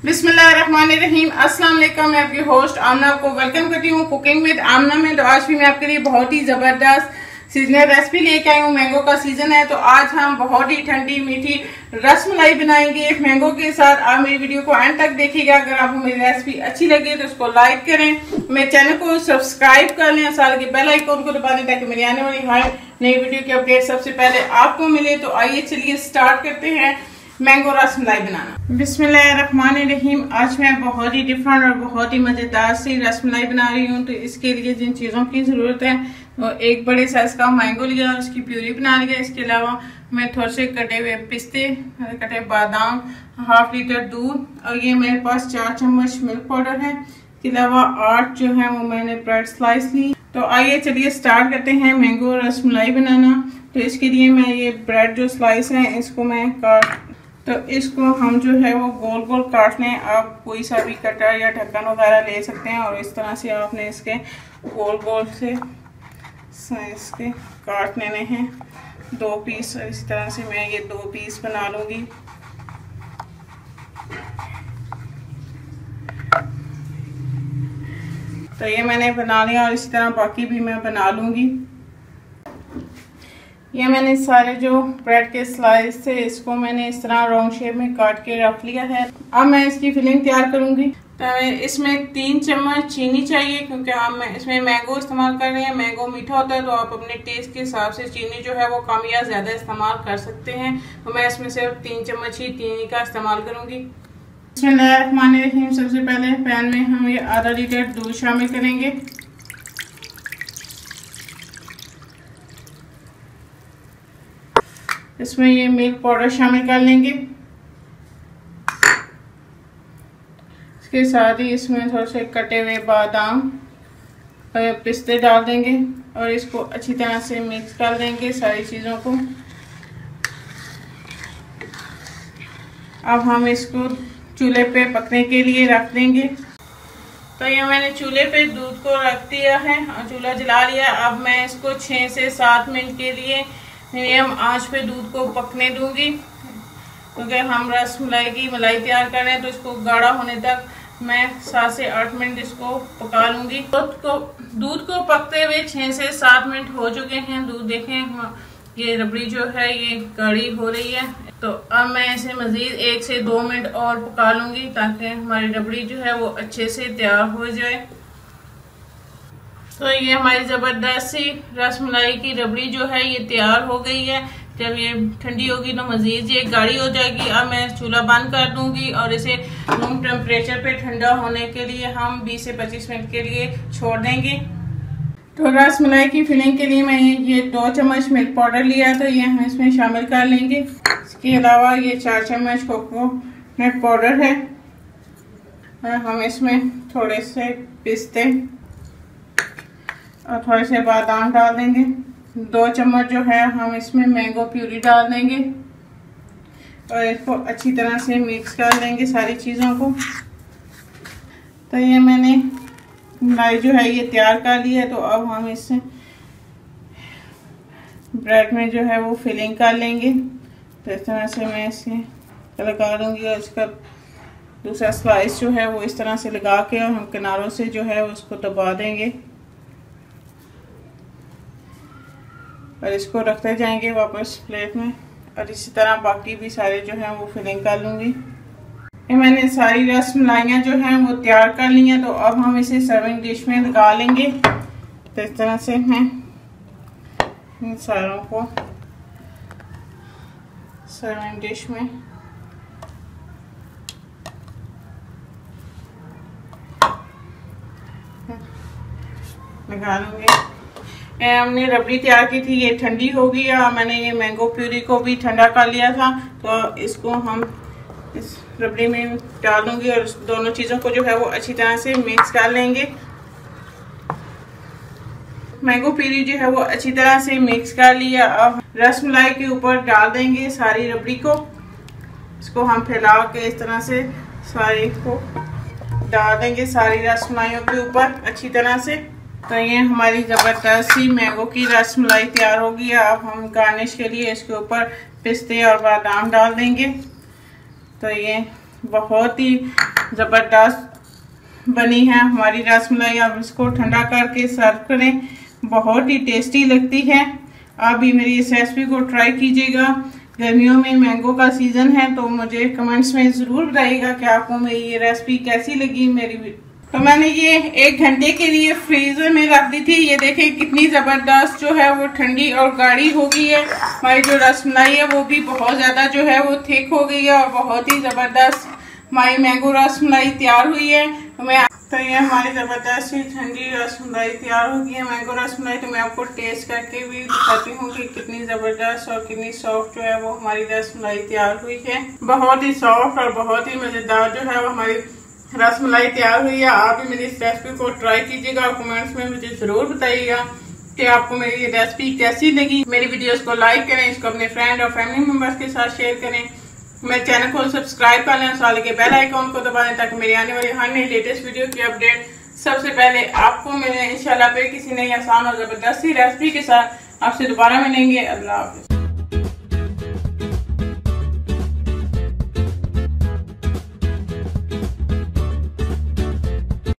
बिस्मिल्लाहिर्रहमानिर्रहीम। अस्सलाम वालेकुम। मैं आपकी होस्ट आमना को वेलकम करती हूँ कुकिंग विद आमना में। तो आज भी मैं आपके लिए बहुत ही जबरदस्त सीजनल रेसिपी लेके आई हूँ। मैंगो का सीजन है तो आज हम बहुत ही ठंडी मीठी रसमलाई बनाएंगे मैंगो के साथ। आप मेरी वीडियो को एंड तक देखिएगा। अगर आपको मेरी रेसिपी अच्छी लगे तो उसको लाइक करें, मेरे चैनल को सब्सक्राइब कर लें, साथ के बेल आइकन को दबा दें ताकि मेरी आने वाली हर नई वीडियो की अपडेट सबसे पहले आपको मिले। तो आइए चलिए स्टार्ट करते हैं मैंगो रसमलाई बनाना। बिस्मिल्लाहिर्रहमानिर्रहीम। आज मैं बहुत ही डिफरेंट और बहुत ही मजेदार सी रसमलाई बना रही हूँ। तो इसके लिए जिन चीजों की जरूरत है वो एक बड़े साइज का मैंगो लिया, उसकी प्यूरी बना लिया। इसके अलावा मैं थोड़े से कटे हुए पिस्ते, कटे बादाम, हाफ लीटर दूध और ये मेरे पास 4 चम्मच मिल्क पाउडर है। इसके अलावा 8 जो है वो मैंने ब्रेड स्लाइस ली। तो आइए चलिए स्टार्ट करते हैं मैंगो रसमलाई बनाना। तो इसके लिए मैं ये ब्रेड जो स्लाइस है इसको मैं इसको हम जो है वो गोल गोल काट लें। आप कोई सा भी कटर या ढक्कन वगैरह ले सकते हैं और इस तरह से आपने इसके गोल गोल से इसके काट लेने हैं 2 पीस। और इस तरह से मैं ये 2 पीस बना लूँगी। तो ये मैंने बना लिया और इसी तरह बाकी भी मैं बना लूँगी। ये मैंने सारे जो ब्रेड के स्लाइस थे इसको मैंने इस तरह राउंड शेप में काट के रख लिया है। अब मैं इसकी फिलिंग तैयार करूंगी। तो इसमें 3 चम्मच चीनी चाहिए क्योंकि हम इसमें मैंगो इस्तेमाल कर रहे हैं। मैंगो मीठा होता है तो आप अपने टेस्ट के हिसाब से चीनी जो है वो कम या ज्यादा इस्तेमाल कर सकते हैं। तो मैं इसमें सिर्फ 3 चम्मच ही चीनी का इस्तेमाल करूंगी। बिस्मिल्लाहिर्रहमानिर्रहीम। सबसे पहले पैन में हम ये आधा लीटर दूध शामिल करेंगे। इसमें ये मिल्क पाउडर शामिल कर लेंगे। इसके साथ ही इसमें थोड़े से कटे हुए बादाम और पिस्ते डाल देंगे और इसको अच्छी तरह से मिक्स कर देंगे सारी चीज़ों को। अब हम इसको चूल्हे पे पकने के लिए रख देंगे। तो ये मैंने चूल्हे पे दूध को रख दिया है और चूल्हा जला लिया। अब मैं इसको 6 से 7 मिनट के लिए मीडियम आंच पे दूध को पकने दूंगी क्योंकि हम रसमलाई की मलाई तैयार कर रहे हैं। तो इसको गाढ़ा होने तक मैं 7 से 8 मिनट इसको पका लूंगी। दूध को पकते हुए 6 से 7 मिनट हो चुके हैं। दूध देखें ये रबड़ी जो है ये गाढ़ी हो रही है। तो अब मैं इसे मजीद 1 से 2 मिनट और पका लूंगी ताकि हमारी रबड़ी जो है वो अच्छे से तैयार हो जाए। तो ये हमारी ज़बरदस्त सी रसमलाई की रबड़ी जो है ये तैयार हो गई है। जब ये ठंडी होगी तो मज़ीद ये गाढ़ी हो जाएगी। अब मैं चूल्हा बंद कर दूंगी और इसे रूम टेम्परेचर पे ठंडा होने के लिए हम 20 से 25 मिनट के लिए छोड़ देंगे। तो रसमलाई की फिलिंग के लिए मैं ये 2 चम्मच मिल्क पाउडर लिया तो ये हम इसमें शामिल कर लेंगे। इसके अलावा ये 4 चम्मच कोकोनट पाउडर है और हम इसमें थोड़े से पिस्ते और थोड़े से बादाम डाल देंगे। 2 चम्मच जो है हम इसमें मैंगो प्यूरी डाल देंगे और इसको अच्छी तरह से मिक्स कर देंगे सारी चीज़ों को। तो ये मैंने मलाई जो है ये तैयार कर ली है। तो अब हम इससे ब्रेड में जो है वो फिलिंग कर लेंगे। तो इस तरह से मैं इसे लगा दूँगी और इसका दूसरा स्लाइस जो है वो इस तरह से लगा के और हम किनारों से जो है उसको दबा देंगे और इसको रखते जाएंगे वापस प्लेट में। और इसी तरह बाकी भी सारे जो हैं वो फिलिंग कर लूँगी। ये मैंने सारी रसमलाइयाँ जो हैं वो तैयार कर ली हैं। तो अब हम इसे सर्विंग डिश में लगा लेंगे। तो इस तरह से मैं इन सारों को सर्विंग डिश में लगा लूँगी। हमने रबड़ी तैयार की थी ये ठंडी हो गई और मैंने ये मैंगो प्यूरी को भी ठंडा कर लिया था। तो इसको हम इस रबड़ी में डाल दूंगी और दोनों चीज़ों को जो है वो अच्छी तरह से मिक्स कर लेंगे। मैंगो प्यूरी जो है वो अच्छी तरह से मिक्स कर लिया। अब रसमलाई के ऊपर डाल देंगे सारी रबड़ी को। इसको हम फैला के इस तरह से सारी को डाल देंगे सारी रसमलाइयों के ऊपर अच्छी तरह से। तो ये हमारी ज़बरदस्त सी मैंगो की रसमलाई तैयार होगी। अब हम गार्निश के लिए इसके ऊपर पिस्ते और बादाम डाल देंगे। तो ये बहुत ही ज़बरदस्त बनी है हमारी रसमलाई। आप इसको ठंडा करके सर्व करें, बहुत ही टेस्टी लगती है। आप भी मेरी इस रेसिपी को ट्राई कीजिएगा। गर्मियों में मैंगो का सीज़न है तो मुझे कमेंट्स में ज़रूर बताइएगा कि आपको मेरी ये रेसिपी कैसी लगी। तो मैंने ये 1 घंटे के लिए फ्रीजर में रख दी थी। ये देखें कितनी ज़बरदस्त जो है वो ठंडी और गाढ़ी हो गई है। हमारी जो रसमलाई है वो भी बहुत ज़्यादा जो है वो थिक हो गई है और बहुत ही ज़बरदस्त हमारी मैंगो रसमलाई तैयार हुई है। तो ये हमारी ज़बरदस्त ही ठंडी रसमलाई तैयार हो गई है, मैंगो रसमलाई। तो मैं आपको टेस्ट करके भी दिखाती हूँ कि कितनी ज़बरदस्त और कितनी सॉफ्ट जो है वो हमारी रसमलाई तैयार हुई है। बहुत ही सॉफ्ट और बहुत ही मज़ेदार जो है वो हमारी रसमलाई तैयार हुई है। आप भी मेरी इस रेसिपी को ट्राई कीजिएगा और कमेंट्स में मुझे ज़रूर बताइएगा कि आपको मेरी ये रेसिपी कैसी लगी। मेरी वीडियोस को लाइक करें, इसको अपने फ्रेंड और फैमिली मेम्बर्स के साथ शेयर करें। मेरे चैनल को सब्सक्राइब कर लें, साल के बेल आइकॉन को दबा दें ताकि मेरी आने वाली हर नई लेटेस्ट वीडियो की अपडेट सबसे पहले आपको मिले। इंशाल्लाह फिर किसी नई आसान और ज़बरदस्त रेसिपी के साथ आपसे दोबारा मिलेंगे। अल्लाह हाफिज़।